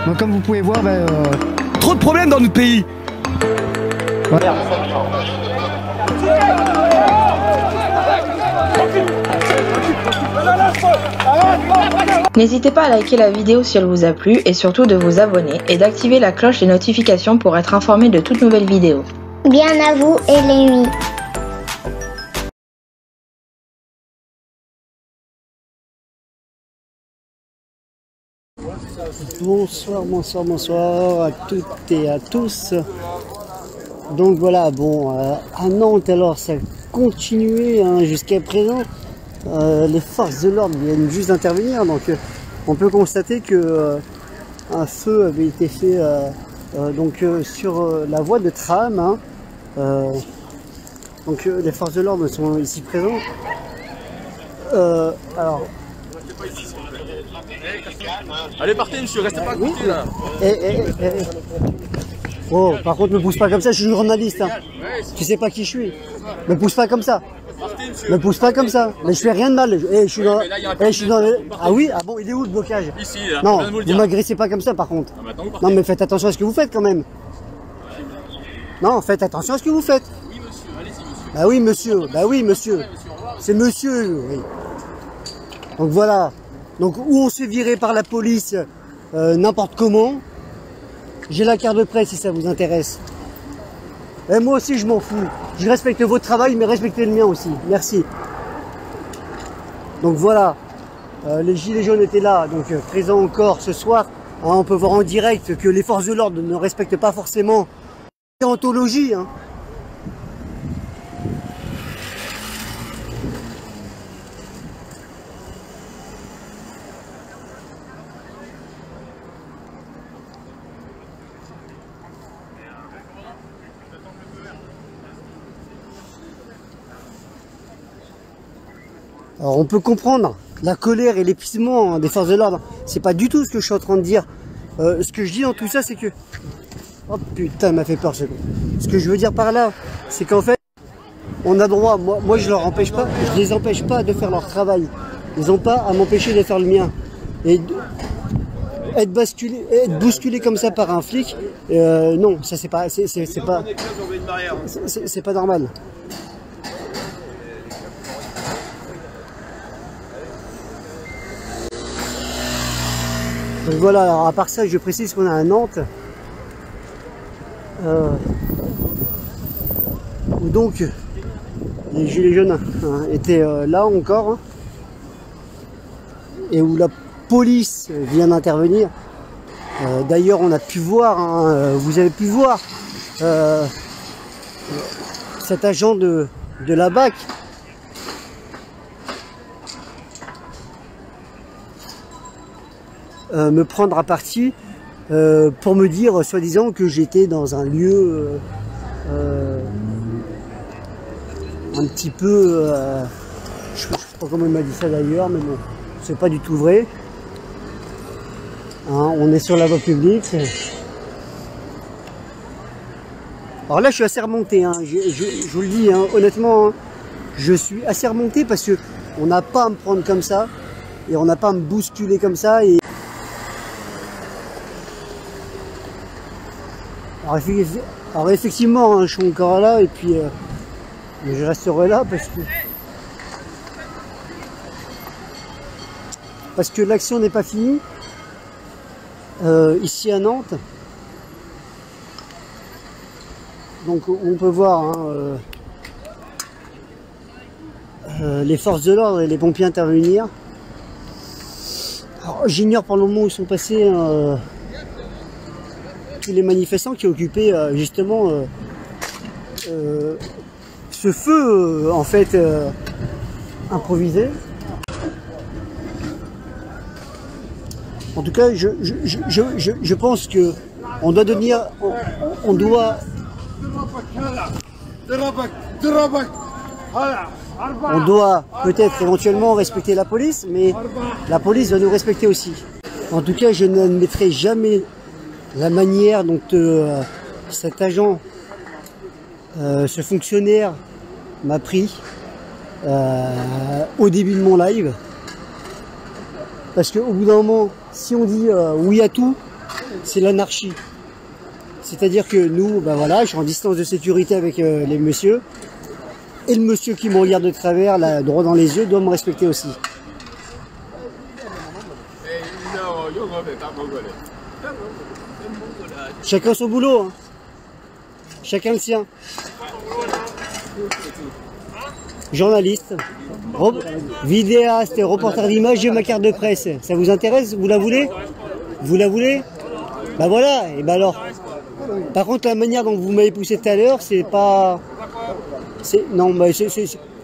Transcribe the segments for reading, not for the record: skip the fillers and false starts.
Donc comme vous pouvez voir, trop de problèmes dans notre pays. Voilà. N'hésitez pas à liker la vidéo si elle vous a plu et surtout de vous abonner et d'activer la cloche des notifications pour être informé de toutes nouvelles vidéos. Bien à vous et les nuits. Bonsoir à toutes et à tous. Donc voilà, bon, à Nantes, alors ça a continué jusqu'à présent. Les forces de l'ordre viennent juste d'intervenir, donc on peut constater que un feu avait été fait sur la voie de tram. Donc les forces de l'ordre sont ici présentes. Alors. Allez, partez, monsieur, restez pas à côté là. Oh, par contre, me pousse pas comme ça, je suis journaliste. Hein. Tu sais pas qui je suis. Me pousse pas comme ça. Me pousse pas comme ça. Mais je fais rien de mal. Je suis dans. Ah oui? Ah bon, il est où le blocage? Ici, là. Non, vous m'agressez pas comme ça par contre. Non, mais faites attention à ce que vous faites quand même. Non, faites attention à ce que vous faites. Oui, monsieur, allez-y, monsieur. Bah oui, monsieur. Bah oui, monsieur. C'est monsieur. Oui. Donc voilà. Donc où on se fait virer par la police n'importe comment. J'ai la carte de presse si ça vous intéresse. Et moi aussi je m'en fous. Je respecte votre travail mais respectez le mien aussi. Merci. Donc voilà. Les gilets jaunes étaient là, donc présents encore ce soir. On peut voir en direct que les forces de l'ordre ne respectent pas forcément la déontologie. Alors on peut comprendre la colère et l'épuisement des forces de l'ordre. C'est pas du tout ce que je suis en train de dire. Ce que je dis dans tout ça, c'est que... Oh putain, il m'a fait peur ce coup. Ce que je veux dire par là, c'est qu'en fait, on a droit, moi je leur empêche pas, je les empêche pas de faire leur travail. Ils n'ont pas à m'empêcher de faire le mien. Et être bousculé comme ça par un flic, non, ça c'est pas normal. Donc voilà, alors à part ça, je précise qu'on est à Nantes, où donc les gilets jaunes étaient là encore, et où la police vient d'intervenir. D'ailleurs, on a pu voir, vous avez pu voir cet agent de la BAC me prendre à partie pour me dire, soi-disant, que j'étais dans un lieu un petit peu... je sais pas comment il m'a dit ça d'ailleurs, mais bon, c'est pas du tout vrai. On est sur la voie publique. Alors là, je suis assez remonté, je vous le dis, honnêtement, je suis assez remonté parce que on n'a pas à me prendre comme ça et on n'a pas à me bousculer comme ça. Alors effectivement, je suis encore là et puis je resterai là parce que l'action n'est pas finie ici à Nantes. Donc on peut voir les forces de l'ordre et les pompiers intervenir. Alors j'ignore pour le moment où sont passés tous les manifestants qui occupaient justement ce feu en fait improvisé. En tout cas, je pense que on doit devenir, on doit peut-être éventuellement respecter la police, mais la police doit nous respecter aussi. En tout cas, je n'admettrai jamais la manière dont cet agent, ce fonctionnaire m'a pris au début de mon live. Parce qu'au bout d'un moment, si on dit oui à tout, c'est l'anarchie. C'est-à-dire que nous, ben voilà, je suis en distance de sécurité avec les messieurs. Et le monsieur qui me regarde de travers, là, droit dans les yeux, doit me respecter aussi. Chacun son boulot, hein. Chacun le sien. Journaliste, vidéaste, reporter d'image, j'ai ma carte de presse. Ça vous intéresse? Vous la voulez? Vous la voulez? Bah voilà, et bah alors. Par contre, la manière dont vous m'avez poussé tout à l'heure, c'est pas... Non, bah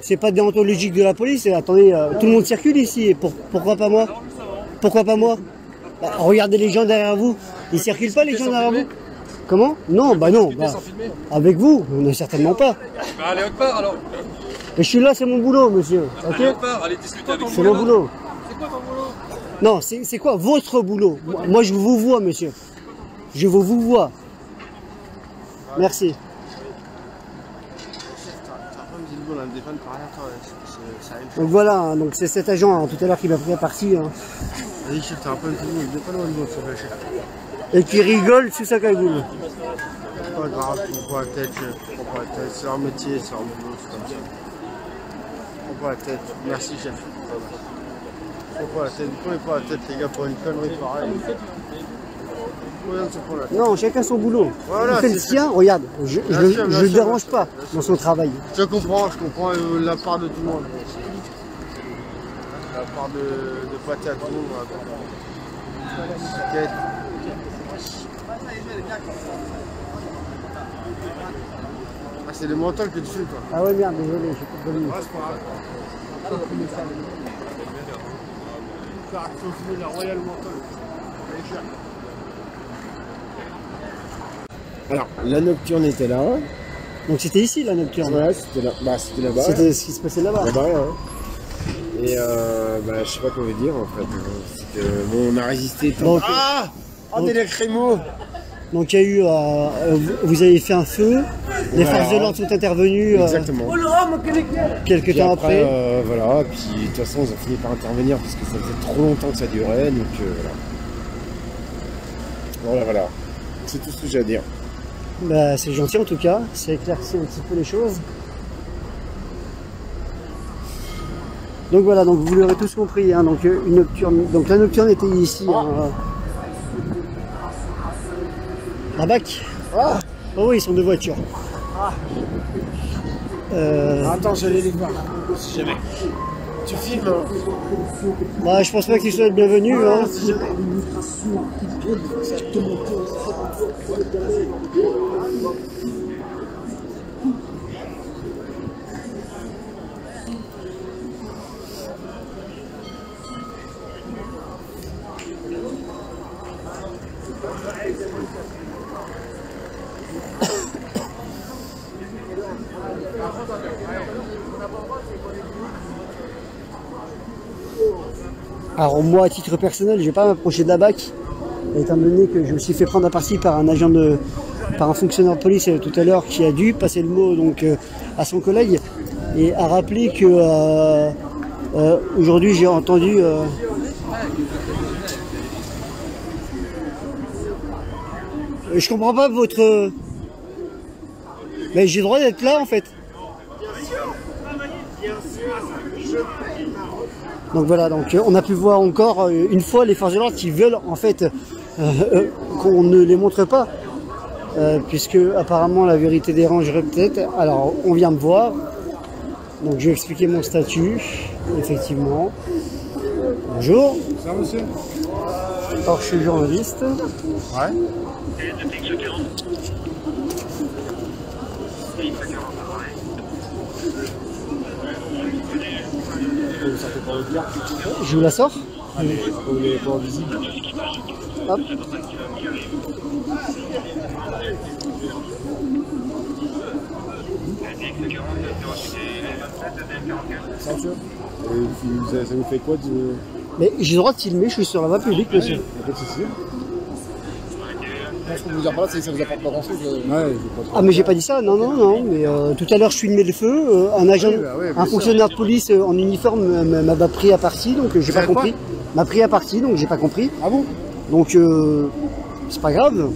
c'est pas déontologique de la police. Attendez, tout le monde circule ici. Pourquoi pas moi? Pourquoi pas moi? Bah, regardez les gens derrière vous. Ils circulent pas, les gens derrière vous? Comment? Non, bah non. Bah, avec vous, on n'est certainement pas. Bah allez autre part alors. Mais je suis là, c'est mon boulot, monsieur. Ok? Allez autre part, allez discuter avec C'est mon boulot. C'est quoi ton boulot? Non, c'est quoi votre boulot? Moi, je vous vois, monsieur. Je vous vois. Merci. Donc voilà, hein, donc c'est cet agent hein, tout à l'heure qui m'a pris à partie. Hein, et qui rigole sous sa cagoule. Pas grave, je prends pas la tête, c'est leur métier, c'est leur boulot, c'est comme ça. Je prends pas la tête, merci chef. Je prends pas la tête, vous prenez pas la tête les gars pour une connerie pareille. Non, chacun son boulot. Voilà, il fait le sien, regarde, je ne le dérange pas dans son travail. Je comprends la part de tout le monde. La part de pâté à tout le monde. Voilà. Ah, c'est le mental que tu fais toi. Ah ouais merde, désolé, j'ai pas connu. Ouais, c'est pas grave. Faire actionner la Royal Mental. Alors, la nocturne était là. Donc c'était ici la nocturne. Ouais, c'était là. Bah, c'était là-bas. C'était ce qui se passait là-bas. Là-bas, hein. Et bah, je sais pas quoi vous dire en fait. C'est que, bon, on a résisté. Donc, des lacrymos. Donc il y a eu, vous avez fait un feu, les forces de l'ordre sont intervenues Exactement. quelques temps après. Voilà, puis de toute façon ils ont fini par intervenir parce que ça faisait trop longtemps que ça durait, donc voilà. Voilà. C'est tout ce que j'ai à dire. Bah, c'est gentil en tout cas, ça éclaircit un petit peu les choses. Donc voilà, donc vous l'aurez tous compris, hein, donc une nocturne. Donc la nocturne était ici. Hein, à Bac. Oh oui, ils sont deux voitures. Attends, j'allais les voir. Si jamais. Tu filmes. Bah, je pense pas qu'ils soient bienvenus. Hein. Alors moi, à titre personnel, je vais pas m'approcher de la BAC, étant donné que je me suis fait prendre à partie par un fonctionnaire de police tout à l'heure qui a dû passer le mot donc à son collègue et a rappelé que aujourd'hui j'ai entendu je comprends pas votre mais j'ai le droit d'être là en fait. Donc voilà, donc on a pu voir encore une fois les forces de l'ordre qui veulent en fait qu'on ne les montre pas, puisque apparemment la vérité dérangerait peut-être. Alors on vient de voir, donc je vais expliquer mon statut, effectivement. Bonjour. Ça va monsieur? Alors je suis journaliste. Ouais. Je vous la sors. Allez, vous l'avez pas visible. Hop. Ça nous fait quoi de... Mais j'ai le droit de filmer, je suis sur la voie publique, monsieur. Pas de soucis. Ce qu'on vous a pas là, c'est que ça vous apporte pas grand chose. Ah mais j'ai pas dit ça, non, non, non, mais tout à l'heure je filmais le feu, un agent, un fonctionnaire de police en uniforme m'a pris à partie, donc j'ai pas compris. M'a pris à partie, donc j'ai pas compris. Ah bon? Donc C'est pas grave.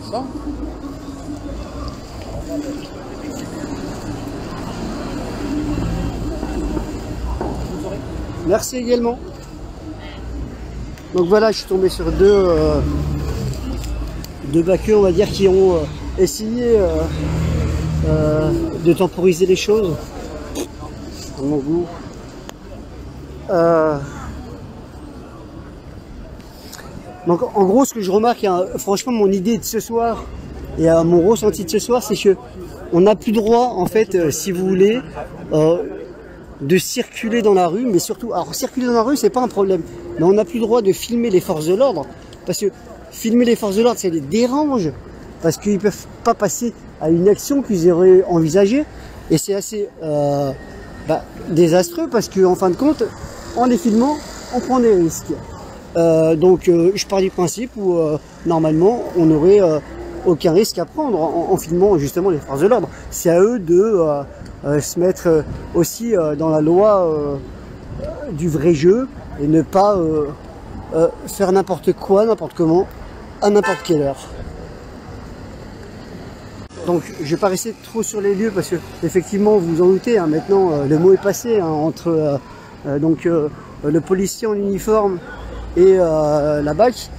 Ça. Merci également. Donc voilà, je suis tombé sur deux baqueux, on va dire, qui ont essayé de temporiser les choses. À mon goût. Donc en gros, ce que je remarque, franchement, mon idée de ce soir et mon ressenti de ce soir, c'est que on n'a plus droit, en fait, si vous voulez, de circuler dans la rue, mais surtout, alors circuler dans la rue, c'est pas un problème, mais on n'a plus le droit de filmer les forces de l'ordre, parce que filmer les forces de l'ordre, ça les dérange, parce qu'ils peuvent pas passer à une action qu'ils auraient envisagée, et c'est assez désastreux, parce qu'en fin de compte, en les filmant, on prend des risques. Donc je pars du principe où normalement on n'aurait aucun risque à prendre en filmant justement les forces de l'ordre. C'est à eux de se mettre aussi dans la loi du vrai jeu et ne pas faire n'importe quoi, n'importe comment, à n'importe quelle heure. Donc je vais pas rester trop sur les lieux parce que effectivement vous vous en doutez, hein, maintenant le mot est passé hein, entre le policier en uniforme et la BAC.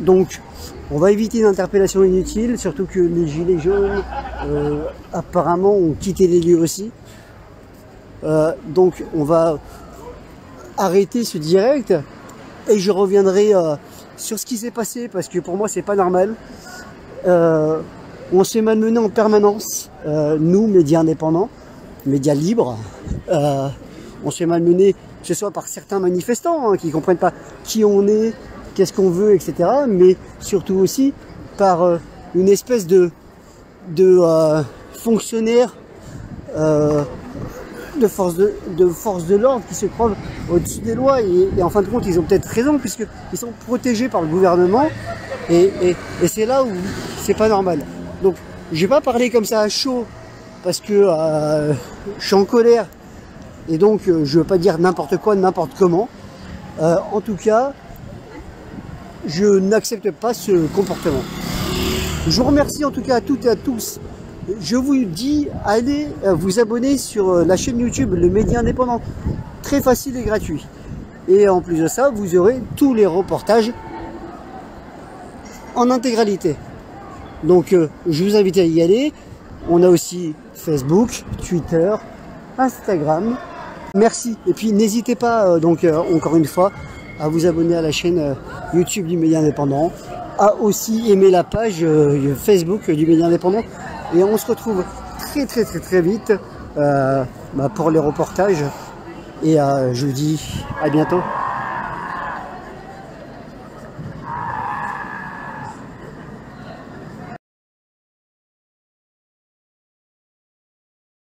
Donc on va éviter une interpellation inutile, surtout que les gilets jaunes apparemment ont quitté les lieux aussi. Donc on va arrêter ce direct et je reviendrai sur ce qui s'est passé parce que pour moi c'est pas normal. On s'est malmené en permanence, nous médias indépendants, médias libres, on s'est malmené que ce soit par certains manifestants hein, qui ne comprennent pas qui on est, qu'est-ce qu'on veut, etc. Mais surtout aussi par une espèce de fonctionnaires de force de l'ordre qui se croient au-dessus des lois. Et en fin de compte, ils ont peut-être raison puisqu'ils sont protégés par le gouvernement. Et c'est là où c'est pas normal. Donc, je vais pas parler comme ça à chaud parce que je suis en colère. Et donc, je veux pas dire n'importe quoi, n'importe comment. En tout cas, je n'accepte pas ce comportement. Je vous remercie en tout cas à toutes et à tous. Je vous dis, allez vous abonner sur la chaîne YouTube, le Média Indépendant. Très facile et gratuit. Et en plus de ça, vous aurez tous les reportages en intégralité. Donc, je vous invite à y aller. On a aussi Facebook, Twitter, Instagram. Merci. Et puis, n'hésitez pas, encore une fois, à vous abonner à la chaîne YouTube du Média Indépendant, à aussi aimer la page Facebook du Média Indépendant. Et on se retrouve très vite pour les reportages. Et je vous dis à bientôt.